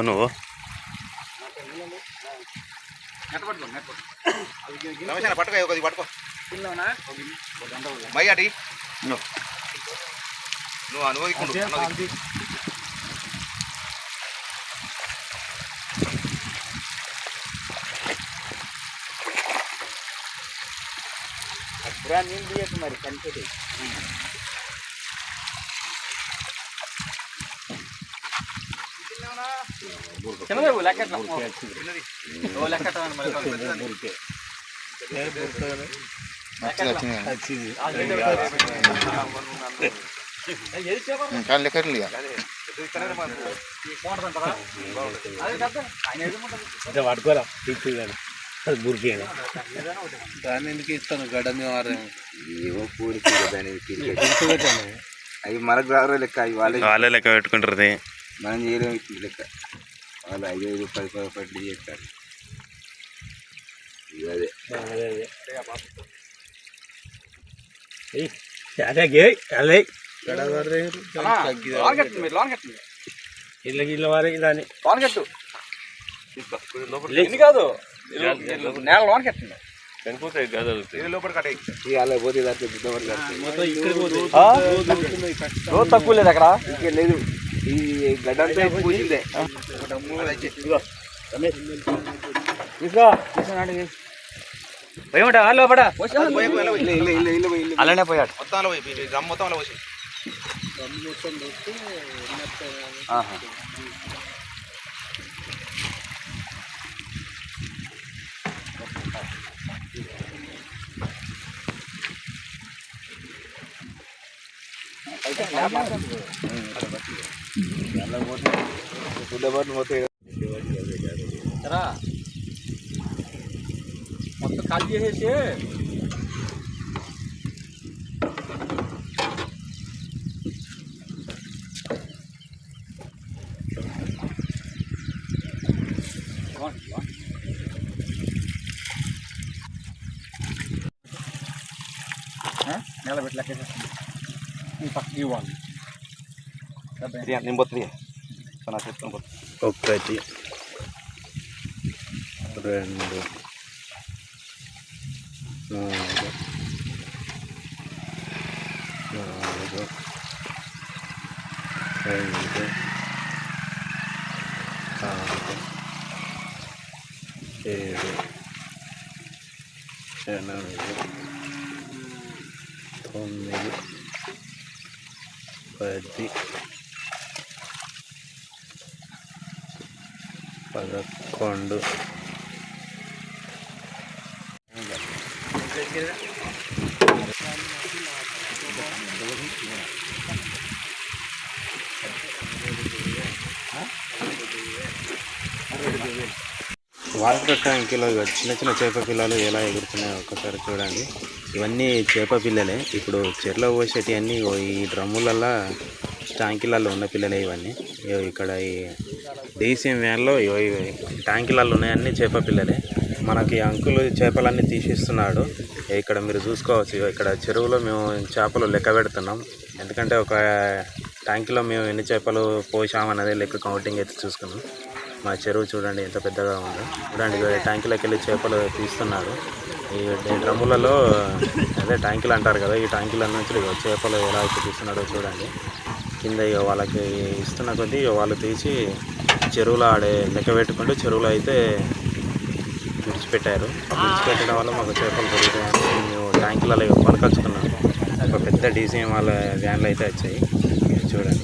నువ్వు పట్టుకో పట్టుకో మయ్యాటి నువ్వు అనుభవించు నీళ్ళు తీయకు మరి కనిపెట్టి పట్టుకోరా బురికి దాన్ని ఎందుకు ఇస్తాను గడ్డని వారం ఏమో పూడికి అవి మనకు రావే లెక్క అవి వాళ్ళే లెక్క పెట్టుకుంటారు మనం చేయలేము లెక్క వాళ్ళు 5 10 10 చేస్తారు అదే ఇళ్ళ వారికి దాన్ని లోన్ కట్టు ఎన్ని కాదు నేల లోన్ కట్టండి రోజు తక్కువ లేదు అక్కడ లేదు ఈ గడ్డ అంతా పూసిందే పోయమంటా వాళ్ళు పడా అలానే పోయాడు మొత్తంలో గమ్ మొత్తంలో పోసి మొత్తం ఖాళీ చేసేసి నిలబెట్టి లెక్కేసేస్తుంది ఈ పక్కకి ఇవ్వాలి నేను పోతుంది నా చెప్తాను 1 2 3 4 5 6 7 8 9 10 11 వాటర్ ట్యాంకులో చిన్న చిన్న చేప పిల్లలు ఎలా ఎగురుతున్నాయో ఒక్కసారి చూడండి. ఇవన్నీ చేప పిల్లలే. ఇప్పుడు చెర్లో పోసేటి అన్నీ ఈ డ్రమ్ములల్లో ట్యాంకులలో ఉన్న పిల్లలే ఇవన్నీ. ఇక్కడ ఈ డీసీఎం వ్యాన్లో ట్యాంకులలో ఉన్నాయన్నీ చేప పిల్లలే. మనకి అంకులు చేపలన్నీ తీసిస్తున్నాడు. ఇక్కడ మీరు చూసుకోవచ్చు. ఇక్కడ చెరువులో మేము చేపలు లెక్క పెడుతున్నాం. ఎందుకంటే ఒక ట్యాంకులో మేము ఎన్ని చేపలు పోసామన్నదే లెక్క కౌంటింగ్ అయితే చూసుకున్నాం. మా చెరువు చూడండి ఎంత పెద్దగా ఉందో. చూడండి ట్యాంకులోకి వెళ్ళి చేపలు తీస్తున్నారు. ఈ డ్రమ్ములలో అదే ట్యాంకులు అంటారు కదా, ఈ ట్యాంకుల నుంచి చేపలు ఎలా అయితే తీస్తున్నాడో చూడండి. కింద వాళ్ళకి ఇస్తున్న కొద్దీ వాళ్ళు తీసి చెరువులో ఆడే లెక్క పెట్టుకుంటూ చెరువులో అయితే విడిచిపెట్టారు. విడిచిపెట్టడం వల్ల మాకు చేపలు దొరుకుతాయని మేము ట్యాంకులలో కొనకొచ్చుకున్నాము. ఒక పెద్ద డీసీఎం వాళ్ళ వ్యాన్లు అయితే వచ్చాయి చూడండి.